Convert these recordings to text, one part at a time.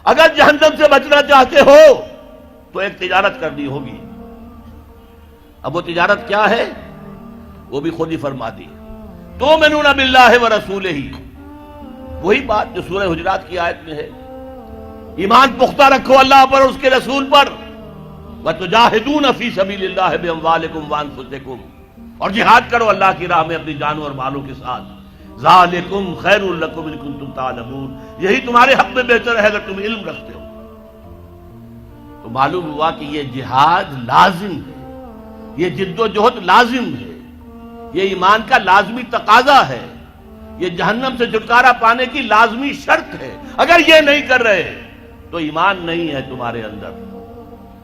اگر جہنم سے بچنا چاہتے ہو تو ایک تجارت کرنی ہوگی. اب وہ تجارت کیا ہے وہ بھی خود ہی فرما دی. تؤمنون باللہ ورسولہ، وہی بات جو سورہ حجرات کی آیت میں ہے. ایمان پختہ رکھو اللہ پر اور اس کے رسول پر. وتجاہدون فی سبیل اللہ باموالکم وانفسکم، اور جہاد کرو اللہ کی راہ میں اپنی جانوں اور مالوں کے ساتھ. ذالکم خیر لکم ان کنتم تعلمون، یہی تمہارے حق میں بہتر ہے اگر تم علم رکھتے ہو. تو معلوم ہوا کہ یہ جہاد لازم ہے، یہ جد و جہد لازم ہے، یہ ایمان کا لازمی تقاضا ہے، یہ جہنم سے چھٹکارا پانے کی لازمی شرط ہے. اگر یہ نہیں کر رہے تو ایمان نہیں ہے تمہارے اندر،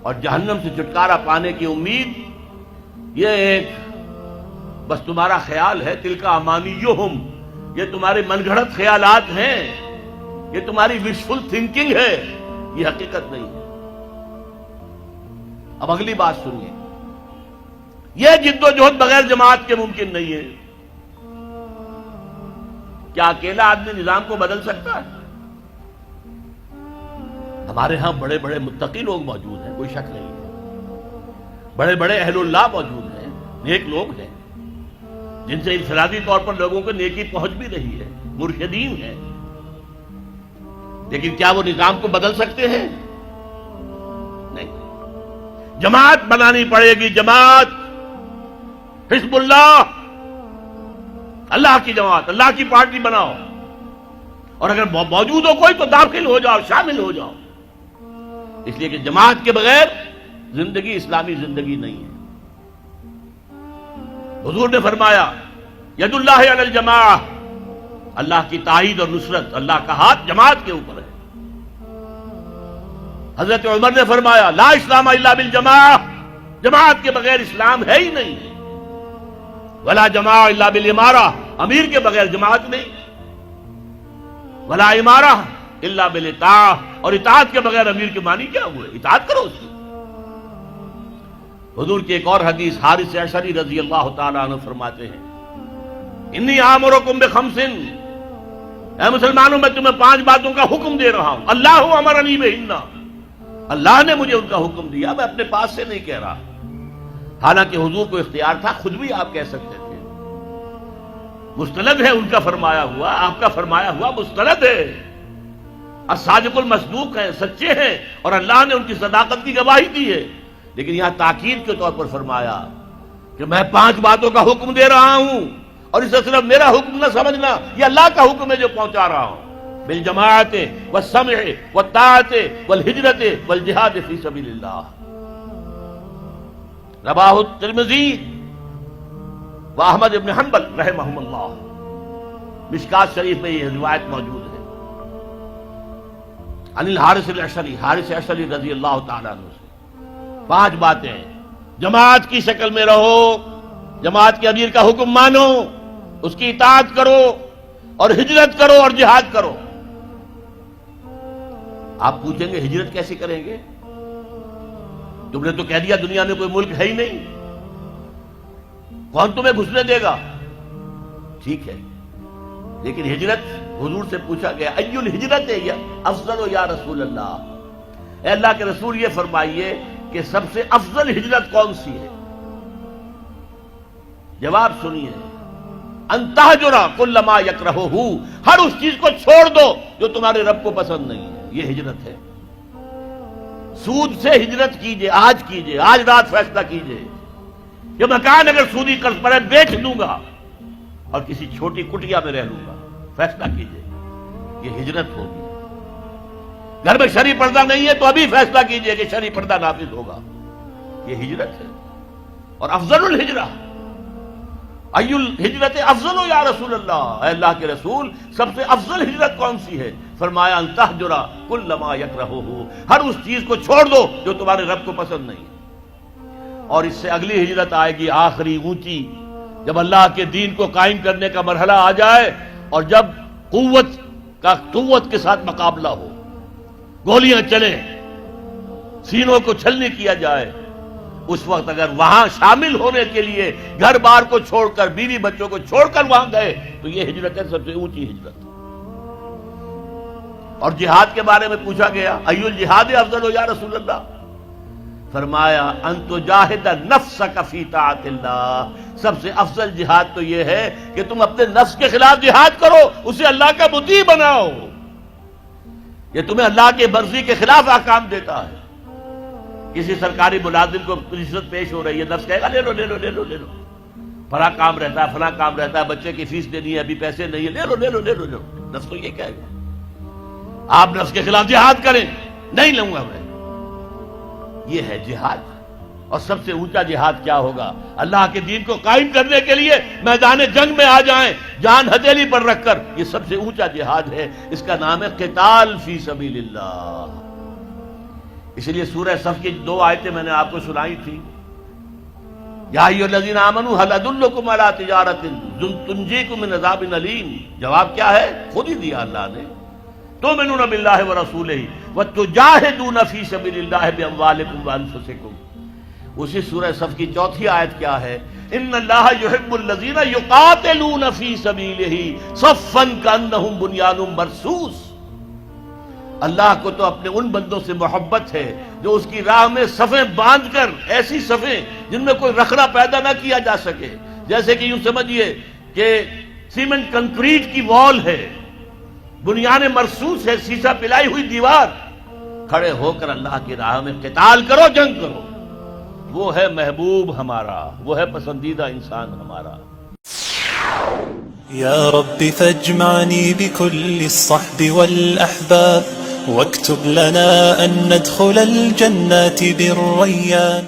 اور جہنم سے چھٹکارا پانے کی امید یہ ایک بس تمہارا خیال ہے. تلک امانیہم، یہ تمہارے من گھڑت خیالات ہیں، یہ تمہاری وشفل تھنکنگ ہے، یہ حقیقت نہیں ہے. اب اگلی بات سنیے، یہ جد و جہد بغیر جماعت کے ممکن نہیں ہے. کیا اکیلا آدمی نظام کو بدل سکتا ہے؟ ہمارے ہاں بڑے بڑے متقی لوگ موجود ہیں، کوئی شک نہیں ہے. بڑے بڑے اہل اللہ موجود ہیں، نیک لوگ ہیں جن سے انفرادی طور پر لوگوں کو نیکی پہنچ بھی رہی ہے، مرشدین ہیں. لیکن کیا وہ نظام کو بدل سکتے ہیں؟ نہیں. جماعت بنانی پڑے گی، جماعت، حزب اللہ، اللہ کی جماعت، اللہ کی پارٹی بناؤ. اور اگر موجود ہو کوئی تو داخل ہو جاؤ، شامل ہو جاؤ. اس لیے کہ جماعت کے بغیر زندگی اسلامی زندگی نہیں ہے. حضور نے فرمایا ید اللہ علی الجماعہ، اللہ کی تائید اور نصرت، اللہ کا ہاتھ جماعت کے اوپر ہے. حضرت عمر نے فرمایا لا اسلام الا بالجماعہ، جماعت کے بغیر اسلام ہے ہی نہیں. ولا جماعہ الا بالامارہ، امیر کے بغیر جماعت نہیں. ولا امارہ الا بالاطاعہ، اور اطاعت کے بغیر امیر کے معنی کیا ہوئے؟ اطاعت کرو اس کی. حضور کی ایک اور حدیث حارث اشعری رضی اللہ تعالیٰ عنہ فرماتے ہیں انی آمرکم بخمس، اے مسلمانوں میں تمہیں 5 باتوں کا حکم دے رہا ہوں. اللہ امرنی بہن، اللہ نے مجھے ان کا حکم دیا، میں اپنے پاس سے نہیں کہہ رہا. حالانکہ حضور کو اختیار تھا، خود بھی آپ کہہ سکتے تھے. مستند ہے ان کا فرمایا ہوا، آپ کا فرمایا ہوا مستند ہے. الصادق المصدوق ہیں، سچے ہیں، اور اللہ نے ان کی صداقت کی گواہی دی ہے. لیکن یہاں تاکید کے طور پر فرمایا کہ میں 5 باتوں کا حکم دے رہا ہوں، اور اسے صرف میرا حکم نہ سمجھنا، یہ اللہ کا حکم ہے جو پہنچا رہا ہوں. بالجماعت والسمع والطاعت والہجرت والجہاد فی سبیل اللہ. رواہ الترمذی واحمد بن حنبل رحمہم اللہ. مشکات شریف میں یہ روایت موجود ہے. عن الحارث الاشعری، حارث اشعری رضی اللہ تعالیٰ عنہ سے 5 باتیں. جماعت کی شکل میں رہو، جماعت کے امیر کا حکم مانو، اس کی اطاعت کرو، اور ہجرت کرو اور جہاد کرو. آپ پوچھیں گے ہجرت کیسے کریں گے؟ تم نے تو کہہ دیا دنیا میں کوئی ملک ہے ہی نہیں، کون تمہیں گھسنے دے گا؟ ٹھیک ہے، لیکن ہجرت، حضور سے پوچھا گیا ای الہجرت افضل یا رسول اللہ، اے اللہ کے رسول یہ فرمائیے کہ سب سے افضل ہجرت کون سی ہے؟ جواب سنیے، ان تہجر کل ما یکرہہ، ہر اس چیز کو چھوڑ دو جو تمہارے رب کو پسند نہیں ہے. یہ ہجرت ہے. سود سے ہجرت کیجئے، آج رات فیصلہ کیجئے کہ مکان اگر سودی قرض پر ہے بیچ دوں گا اور کسی چھوٹی کٹیا میں رہ لوں گا. فیصلہ کیجئے، یہ ہجرت ہوگی. گھر میں شرعی پردہ نہیں ہے تو ابھی فیصلہ کیجئے کہ شرعی پردہ نافذ ہوگا. یہ ہجرت ہے. اور افضل الہجرہ، ای الہجرت افضل یا رسول اللہ، اے اللہ کے رسول سب سے افضل ہجرت کون سی ہے؟ فرمایا ان تہجر کل ما یکرہہ، ہر اس چیز کو چھوڑ دو جو تمہارے رب کو پسند نہیں ہے. اور اس سے اگلی ہجرت آئے گی آخری اونچی، جب اللہ کے دین کو قائم کرنے کا مرحلہ آ جائے اور جب قوت کے ساتھ مقابلہ ہو، گولیاں چلیں، سینوں کو چھلنی کیا جائے. اس وقت اگر وہاں شامل ہونے کے لیے گھر بار کو چھوڑ کر، بیوی بچوں کو چھوڑ کر وہاں گئے تو یہ ہجرت ہے، سب سے اونچی ہجرت. اور جہاد کے بارے میں پوچھا گیا ای الجہاد افضل یا رسول اللہ، فرمایا ان تجاہد نفسک فی طاعت اللہ، سب سے افضل جہاد تو یہ ہے کہ تم اپنے نفس کے خلاف جہاد کرو، اسے اللہ کا مطیع بناؤ، یہ تمہیں اللہ کی مرضی کے خلاف احکام دیتا ہے۔ کسی سرکاری ملازم کو رشوت پیش ہو رہی ہے، نفس کہے گا لے لو لے لو لے لو لے لو، فلاں کام رہتا ہے فلاں کام رہتا ہے، بچے کی فیس دینی ہے ابھی پیسے نہیں ہے، لے لو لے لو لے لو لے لو، نفس تو یہ کہے گا۔ آپ نفس کے خلاف جہاد کریں، نہیں لوں گا میں، یہ ہے جہاد۔ اور سب سے اونچا جہاد کیا ہوگا؟ اللہ کے دین کو قائم کرنے کے لیے میدان جنگ میں آ جائیں، جان ہتھیلی پر رکھ کر، یہ سب سے اونچا جہاد ہے، اس کا نام ہے قتال فی سبیل اللہ۔ اس لیے سورہ صف کی 2 آیتیں میں نے آپ کو سنائی تھی، یا ایھا الذین آمنوا ھل ادلکم علی تجارۃ تنجیکم من عذاب علیم، جواب کیا ہے؟ خود ہی دیا اللہ نے، تؤمنون باللہ ورسولہ وتجاہدون فی سبیل اللہ باموالکم وانفسکم۔ اسی سورہ صف کی 4تھی آیت کیا ہے؟ ان اللہ یحب الذین یقاتلون فی سبیلہ صفا کانہم بنیان مرصوص، اللہ کو تو اپنے ان بندوں سے محبت ہے جو اس کی راہ میں صفیں باندھ کر، ایسی صفیں جن میں کوئی رخنا پیدا نہ کیا جا سکے، جیسے کہ یوں سمجھیے کہ سیمنٹ کنکریٹ کی وال ہے، بنیان مرصوص ہے، سیسا پلائی ہوئی دیوار، کھڑے ہو کر اللہ کی راہ میں قتال کرو، جنگ کرو، وہ ہے محبوب ہمارا، وہ ہے پسندیدہ انسان ہمارا۔ یا رب فاجمعنی بكل الصحب والأحباب واكتب لنا أن ندخل الجنات بالريان۔